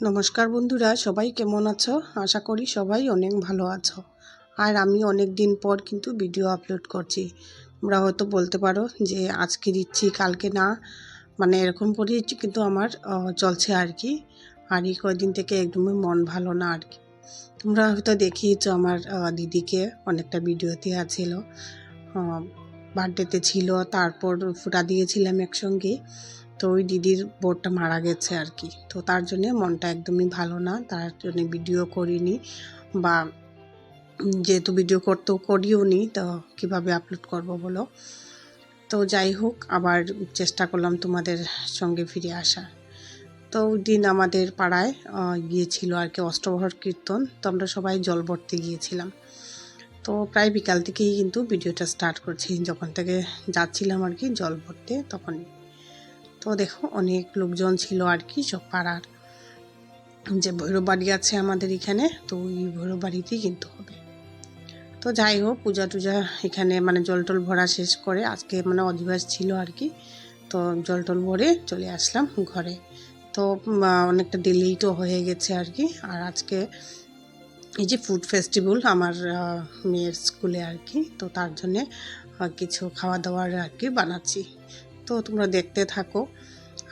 নমস্কার বন্ধুরা, সবাই কেমন আছো? আশা করি সবাই অনেক ভালো আছো। আর আমি অনেক দিন পর কিন্তু ভিডিও আপলোড করছি। তোমরা হয়তো বলতে পারো যে আজকে দিচ্ছি কালকে না, মানে এরকম করেই কিন্তু আমার চলছে আর কি। আর এই কয়েকদিন থেকে একদমই মন ভালো না আর কি। তোমরা হয়তো দেখিয়েছো আমার দিদিকে, অনেকটা ভিডিওতে আছিল, বার্থডেতে ছিল, তারপর ফুটা দিয়েছিলাম একসঙ্গে। তো ওই দিদির বোরটা মারা গেছে আর কি। তো তার জন্যে মনটা একদমই ভালো না, তার জন্য ভিডিও করিনি, বা যেহেতু ভিডিও করতেও করিও নি, তো কীভাবে আপলোড করব বলো। তো যাই হোক, আবার চেষ্টা করলাম তোমাদের সঙ্গে ফিরে আসার। তো ওই দিন আমাদের পাড়ায় গিয়েছিল আর কি অষ্টপ্রহর কীর্তন। তো আমরা সবাই জল ভরতে গিয়েছিলাম। তো প্রায় বিকাল থেকেই কিন্তু ভিডিওটা স্টার্ট করছি, যখন থেকে যাচ্ছিলাম আর কি জল ভরতে তখনই। তো দেখো অনেক লোকজন ছিল আর কি, সব পাড়ার যে ভৈরব বাড়ি আছে আমাদের এখানে, তো ওই ভৈরব বাড়িতেই কিন্তু হবে। তো যাই হোক, পূজা টুজা এখানে মানে জল টল ভরা শেষ করে, আজকে মানে অধিবাস ছিল আর কি। তো জল টল ভরে চলে আসলাম ঘরে। তো অনেকটা ডিলেই হয়ে গেছে আর কি। আর আজকে এই যে ফুড ফেস্টিভ্যাল আমার মেয়ের স্কুলে আর কি, তো তার জন্যে কিছু খাওয়া দাওয়ার আর কি বানাচ্ছি। তো তোমরা দেখতে থাকো।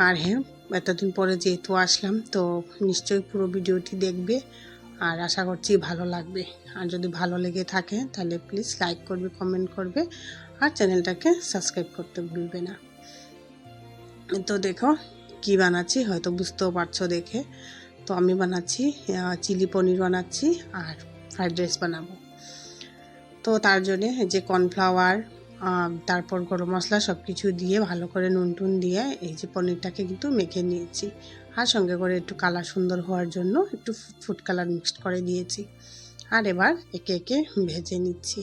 আর হ্যাঁ, এতদিন পরে যেহেতু আসলাম, তো নিশ্চয়ই পুরো ভিডিওটি দেখবে, আর আশা করছি ভালো লাগবে। আর যদি ভালো লেগে থাকে তাহলে প্লিজ লাইক করবে, কমেন্ট করবে, আর চ্যানেলটাকে সাবস্ক্রাইব করতে ভুলবে না। তো দেখো কি বানাচ্ছি, হয়তো বুঝতেও পারছো দেখে। তো আমি বানাচ্ছি চিলি পনির বানাচ্ছি, আর ফ্রাইড রাইস বানাবো। তো তার জন্যে যে কর্নফ্লাওয়ার, তারপর গরম মশলা সব কিছু দিয়ে ভালো করে নুন টুন দিয়ে এই যে পনিরটাকে কিন্তু মেখে নিয়েছি। আর সঙ্গে করে একটু কালার সুন্দর হওয়ার জন্য একটু ফুড কালার মিক্সড করে দিয়েছি। আর এবার একে একে ভেজে নিচ্ছি।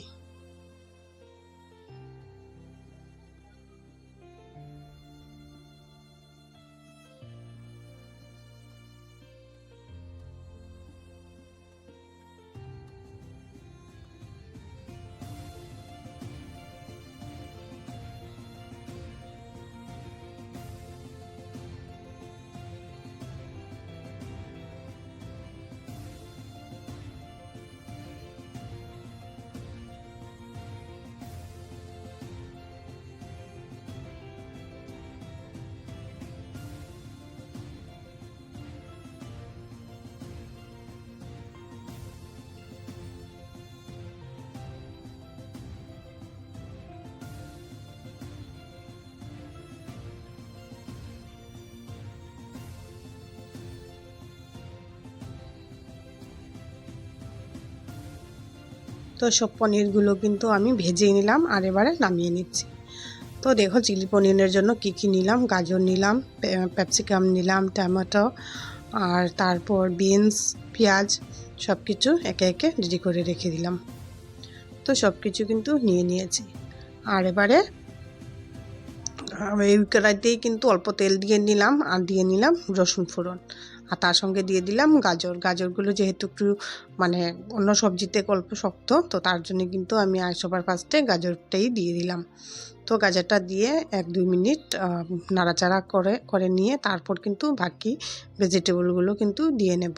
তো সব পনিরগুলো কিন্তু আমি ভেজে নিলাম, আর এবারে নামিয়ে নিচ্ছি। তো দেখো চিলি পনিরের জন্য কী নিলাম, গাজর নিলাম, ক্যাপসিকাম নিলাম, টমেটো, আর তারপর বিনস, পেঁয়াজ, সব কিছু একে একে রেডি করে রেখে দিলাম। তো সব কিছু কিন্তু নিয়ে নিয়েছি। আর এবারে এই কড়াইতেই কিন্তু অল্প তেল দিয়ে নিলাম, আর দিয়ে নিলাম রসুন ফোড়ন, আর তার সঙ্গে দিয়ে দিলাম গাজরগুলো যেহেতু একটু মানে অন্য সবজিতে অল্প শক্ত, তো তার জন্য কিন্তু আমি সবার ফার্স্টে গাজরটাই দিয়ে দিলাম। তো গাজরটা দিয়ে 1-2 মিনিট নাড়াচাড়া করে নিয়ে তারপর কিন্তু বাকি ভেজিটেবলগুলো কিন্তু দিয়ে নেব।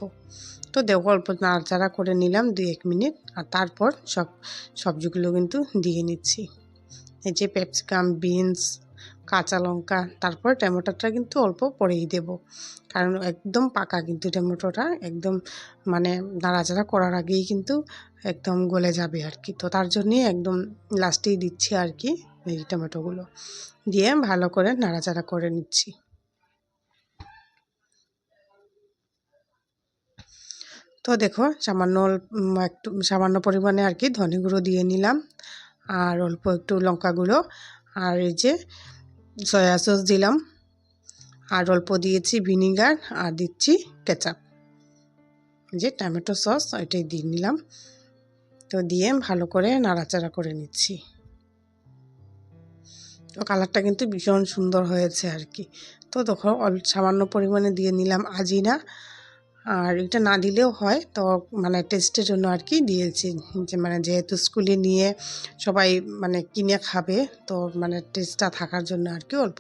তো দেখো অল্প নাড়াচাড়া করে নিলাম 2-1 মিনিট, আর তারপর সবজিগুলো কিন্তু দিয়ে নিচ্ছি। এই যে ক্যাপসিকাম, বিনস, কাঁচা লঙ্কা, তারপর টমেটোটা কিন্তু অল্প পরেই দেব, কারণ একদম পাকা কিন্তু টমেটোটা একদম মানে নাড়াচাড়া করার আগেই কিন্তু একদম গলে যাবে আর কি। তো তার জন্যই একদম লাস্টেই দিচ্ছি আর কি এই টমেটোগুলো দিয়ে ভালো করে নাড়াচাড়া করে নিচ্ছি। তো দেখো একটু সামান্য পরিমাণে আর কি ধনে গুঁড়ো দিয়ে নিলাম, আর অল্প একটু লঙ্কা গুঁড়ো, আর এই যে সয়া সস দিলাম, আর অল্প দিয়েছি ভিনিগার, আর দিচ্ছি কেচাপ, যে টমেটো সস ওইটাই দিয়ে নিলাম। তো দিয়ে ভালো করে নাড়াচাড়া করে নিচ্ছি। তো কালারটা কিন্তু ভীষণ সুন্দর হয়েছে আর কি। তো দেখো সামান্য পরিমাণে দিয়ে নিলাম আজিনা, আর এটা না দিলেও হয়, তো মানে টেস্টের জন্য আর কি দিয়েছি, যে মানে যেহেতু স্কুলে নিয়ে সবাই মানে কিনে খাবে, তো মানে টেস্টটা থাকার জন্য আর কি অল্প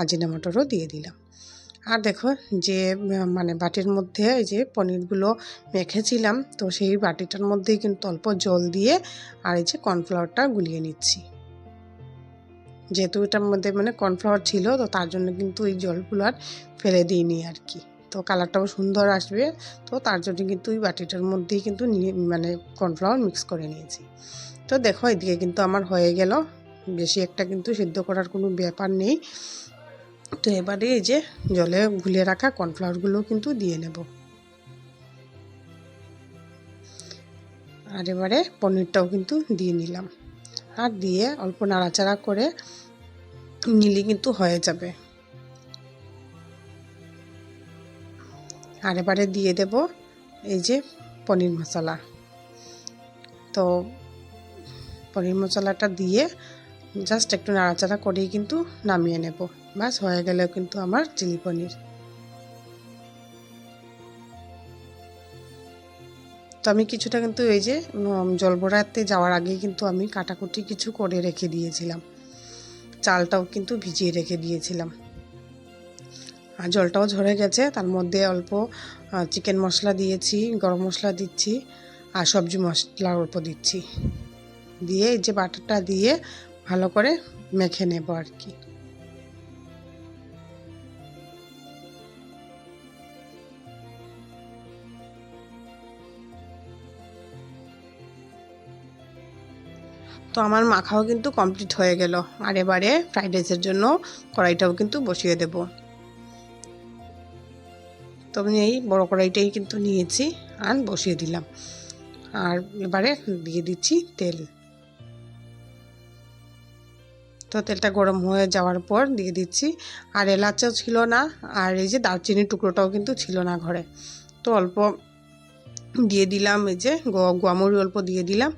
আজিনা মটরও দিয়ে দিলাম। আর দেখো যে মানে বাটির মধ্যে এই যে পনিরগুলো মেখেছিলাম, তো সেই বাটিটার মধ্যেই কিন্তু অল্প জল দিয়ে আর এই যে কর্নফ্লাওয়ারটা গুলিয়ে নিচ্ছি। যেহেতু এটার মধ্যে মানে কর্নফ্লাওয়ার ছিল, তো তার জন্য কিন্তু এই জলগুলো আর ফেলে দিইনি আর কি। তো কালারটাও সুন্দর আসবে, তো তার জন্য কিন্তু ওই বাটিটার মধ্যেই কিন্তু নিয়ে মানে কর্নফ্লাওয়ার মিক্স করে নিয়েছি। তো দেখো এদিকে কিন্তু আমার হয়ে গেল, বেশি একটা কিন্তু সিদ্ধ করার কোনো ব্যাপার নেই। তো এবারে এই যে জলে গুলিয়ে রাখা কর্নফ্লাওয়ারগুলো কিন্তু দিয়ে নেব। আর এবারে পনিরটাও কিন্তু দিয়ে নিলাম, আর দিয়ে অল্প নাড়াচাড়া করে নিলে কিন্তু হয়ে যাবে। আর এবারে দিয়ে দেব এই যে পনির মশলা। তো পনির মশলাটা দিয়ে জাস্ট একটু নাড়াচাড়া করেই কিন্তু নামিয়ে নেব। বাস হয়ে গেলেও কিন্তু আমার চিলি পনির। তো আমি কিছুটা কিন্তু এই যে জল ভরাতে যাওয়ার আগেই কিন্তু আমি কাটাকুটি কিছু করে রেখে দিয়েছিলাম, চালটাও কিন্তু ভিজিয়ে রেখে দিয়েছিলাম। আর জলটাও ঝরে গেছে, তার মধ্যে অল্প চিকেন মশলা দিয়েছি, গরম মশলা দিচ্ছি, আর সবজি মশলা অল্প দিচ্ছি, দিয়ে এই যে বাটারটা দিয়ে ভালো করে মেখে নেব আর কি। তো আমার মাখাও কিন্তু কমপ্লিট হয়ে গেল। আর এবারে ফ্রাইড রাইসের জন্য কড়াইটাও কিন্তু বসিয়ে দেব। তো আমি এই বড় কড়াইটাই কিন্তু নিয়েছি আর বসিয়ে দিলাম। আর এবারে দিয়ে দিচ্ছি তেল। তো তেলটা গরম হয়ে যাওয়ার পর দিয়ে দিচ্ছি, আর এলাচও ছিল না, আর এই যে দারচিনির টুকরোটাও কিন্তু ছিল না ঘরে। তো অল্প দিয়ে দিলাম এই যে গোয়ামরি অল্প দিয়ে দিলাম,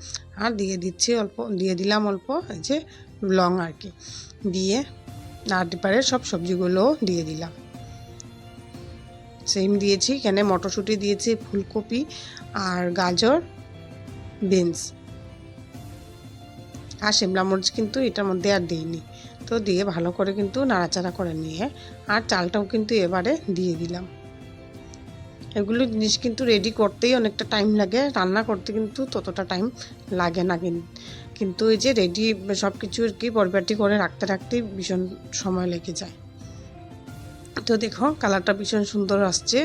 আর দিয়ে দিলাম অল্প এই যে লং আর কি, দিয়ে আর এবারে সব সবজিগুলো দিয়ে দিলাম। সেম দিয়েছি, এখানে মটরশুঁটি দিয়েছি, ফুলকপি আর গাজর, বিনস আর শিমলা মরিচ কিন্তু এটার মধ্যে আর দিইনি। তো দিয়ে ভালো করে কিন্তু নাড়াচাড়া করে নিয়ে আর চালটাও কিন্তু এবারে দিয়ে দিলাম। এগুলো জিনিস কিন্তু রেডি করতেই অনেকটা টাইম লাগে, রান্না করতে কিন্তু ততটা টাইম লাগে না। কিন্তু এই যে রেডি সব কিছু আর কি পরিপাটি করে রাখতে রাখতেই ভীষণ সময় লেগে যায়। তো দেখো কালারটা ভীষণ সুন্দর আসছে,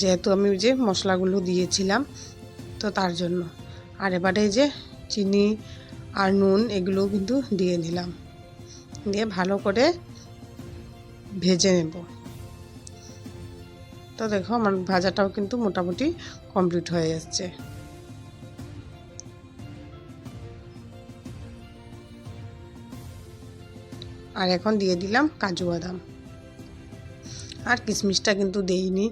যেহেতু আমি যে মশলাগুলো দিয়েছিলাম তো তার জন্য। আর এবারে যে চিনি আর নুন এগুলো কিন্তু দিয়ে নিলাম, দিয়ে ভালো করে ভেজে নেব। তো দেখো আমার ভাজাটাও কিন্তু মোটামুটি কমপ্লিট হয়ে যাচ্ছে। আর এখন দিয়ে দিলাম কাজু বাদাম, আর কিশমিশটা কিন্তু দেইনি,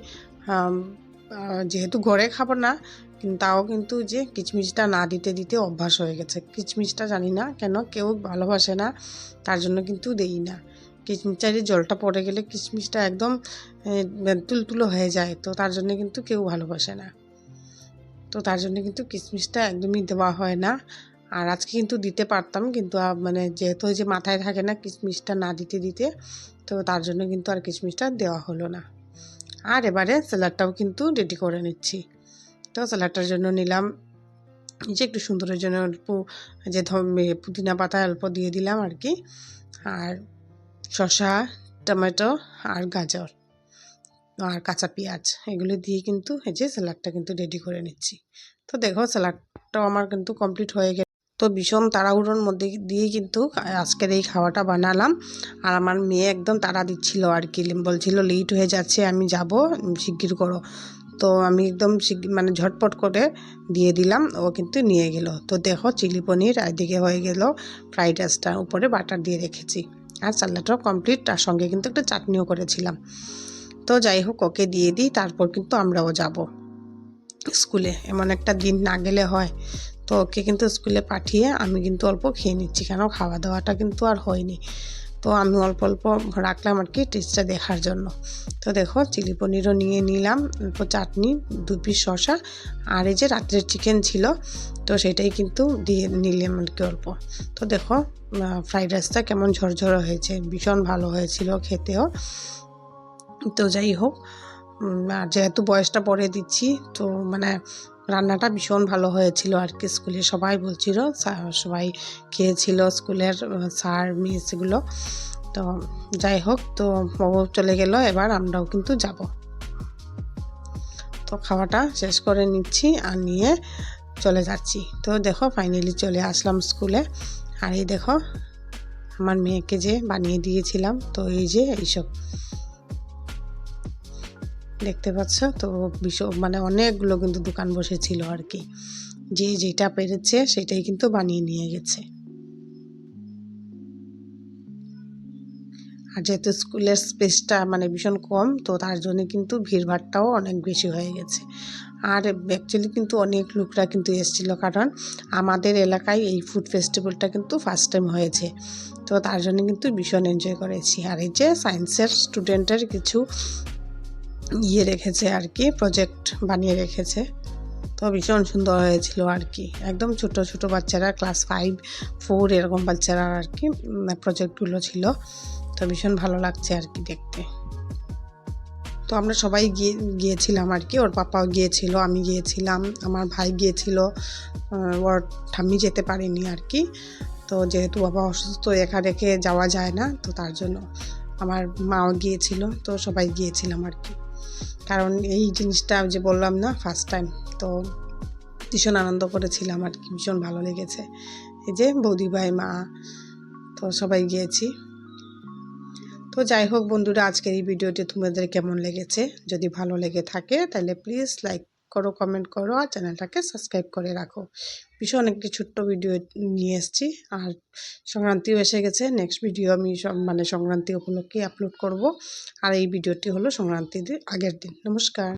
যেহেতু ঘরে খাবো না, কিন্তু তাও কিন্তু যে কিশমিশটা না দিতে দিতে অভ্যাস হয়ে গেছে। কিশমিশটা জানি না কেন কেউ ভালোবাসে না, তার জন্য কিন্তু দেই না। কিশমিশটার জলটা পড়ে গেলে কিশমিশটা একদম তুলতুলো হয়ে যায়, তো তার জন্য কিন্তু কেউ ভালোবাসে না। তো তার জন্য কিন্তু কিশমিশটা একদমই দেওয়া হয় না। আর আজকে কিন্তু দিতে পারতাম, কিন্তু মানে যেহেতু যে মাথায় থাকে না কিশমিশটা না দিতে দিতে, তো তার জন্য কিন্তু আর কিশমিশটা দেওয়া হলো না। আর এবারে স্যালাডটাও কিন্তু রেডি করে নিচ্ছি। তো স্যালাডটার জন্য নিলাম যে একটু সুন্দরের জন্য অল্প যে পুদিনা পাতা অল্প দিয়ে দিলাম আর কি, আর শসা, টমেটো আর গাজর আর কাঁচা পেঁয়াজ এগুলো দিয়ে কিন্তু এই যে স্যালাডটা কিন্তু রেডি করে নিচ্ছি। তো দেখো স্যালাডটাও আমার কিন্তু কমপ্লিট হয়ে গেছে। তো ভীষণ তাড়াহুড়োর মধ্যে দিয়ে কিন্তু আজকের এই খাওয়াটা বানালাম। আর আমার মেয়ে একদম তাড়া দিচ্ছিল আর কি, বলছিল লেট হয়ে যাচ্ছে, আমি যাব, শিগগির করো। তো আমি একদম মানে ঝটপট করে দিয়ে দিলাম, ও কিন্তু নিয়ে গেল। তো দেখো চিলি পনির এদিকে হয়ে গেল, ফ্রাইড রাইসটা উপরে বাটার দিয়ে রেখেছি, আর স্যালাডটাও কমপ্লিট, তার সঙ্গে কিন্তু একটা চাটনিও করেছিলাম। তো যাই হোক ওকে দিয়ে দিই, তারপর কিন্তু আমরাও যাব স্কুলে। এমন একটা দিন না গেলে হয়। তো ওকে কিন্তু স্কুলে পাঠিয়ে আমি কিন্তু অল্প খেয়ে নিচ্ছি, কেন খাওয়া দাওয়াটা কিন্তু আর হয়নি। তো আমি অল্প অল্প রাখলাম আর কি টেস্টটা দেখার জন্য। তো দেখো চিলি পনিরও নিয়ে নিলাম, অল্প চাটনি, 2 পিস শসা, আর এই যে রাত্রের চিকেন ছিল তো সেটাই কিন্তু দিয়ে নিলাম আর কি অল্প। তো দেখো ফ্রাইড রাইসটা কেমন ঝরঝরে হয়েছে, ভীষণ ভালো হয়েছিল খেতেও। তো যাই হোক, আর যেহেতু বয়সটা পরে দিচ্ছি, তো মানে রান্নাটা ভীষণ ভালো হয়েছিল আর কি। স্কুলে সবাই বলছিল, সবাই খেয়েছিল, স্কুলের স্যার মিস এগুলো। তো যাই হোক, তো বাবু চলে গেল, এবার আমরাও কিন্তু যাব। তো খাওয়াটা শেষ করে নিচ্ছি আর নিয়ে চলে যাচ্ছি। তো দেখো ফাইনালি চলে আসলাম স্কুলে। আর এই দেখো আমার মেয়েকে যে বানিয়ে দিয়েছিলাম, তো এই যে এইসব দেখতে পাচ্ছ। তো মানে অনেকগুলো কিন্তু দোকান বসেছিল আর কি, যে যেটা পেরেছে সেটাই কিন্তু বানিয়ে নিয়ে গেছে। আর যেহেতু স্কুলের স্পেসটা মানে ভীষণ কম, তো তার জন্য কিন্তু ভিড়ভাড়টাও অনেক বেশি হয়ে গেছে। আর অ্যাকচুয়ালি কিন্তু অনেক লোকরা কিন্তু এসেছিল, কারণ আমাদের এলাকায় এই ফুড ফেস্টিভ্যালটা কিন্তু ফার্স্ট টাইম হয়েছে। তো তার জন্য কিন্তু ভীষণ এনজয় করেছি। আর এই যে সায়েন্সের স্টুডেন্টের কিছু রেখেছে আর কি, প্রজেক্ট বানিয়ে রেখেছে। তো ভীষণ সুন্দর হয়েছিল আর কি। একদম ছোট ছোট বাচ্চারা, ক্লাস 5, 4 এরকম বাচ্চারা আর কি প্রজেক্টগুলো ছিল। তো ভীষণ ভালো লাগছে আর কি দেখতে। তো আমরা সবাই গিয়েছিলাম আর কি, ওর পাপাও গিয়েছিল, আমি গিয়েছিলাম, আমার ভাই গিয়েছিল, ওর ঠাম্মি যেতে পারেনি আর কি। তো যেহেতু বাবা অসুস্থ, একা রেখে যাওয়া যায় না, তো তার জন্য আমার মাও গিয়েছিল। তো সবাই গিয়েছিলাম আর কি, কারণ এই জিনিসটা যে বললাম না ফার্স্ট টাইম, তো ভীষণ আনন্দ করেছিলাম আর কি, ভীষণ ভালো লেগেছে। এই যে বৌদি ভাই, মা, তো সবাই গিয়েছি। তো যাই হোক বন্ধুরা, আজকের এই ভিডিওটি তোমাদের কেমন লেগেছে? যদি ভালো লেগে থাকে তাহলে প্লিজ লাইক করো, কমেন্ট করো, আর চ্যানেলটাকে সাবস্ক্রাইব করে রাখো। ভীষণ একটি ছোট্ট ভিডিও নিয়ে এসেছি। আর সংক্রান্তিও এসে গেছে, নেক্সট ভিডিও আমি মানে সংক্রান্তি উপলক্ষে আপলোড করব। আর এই ভিডিওটি হলো সংক্রান্তির আগের দিন। নমস্কার।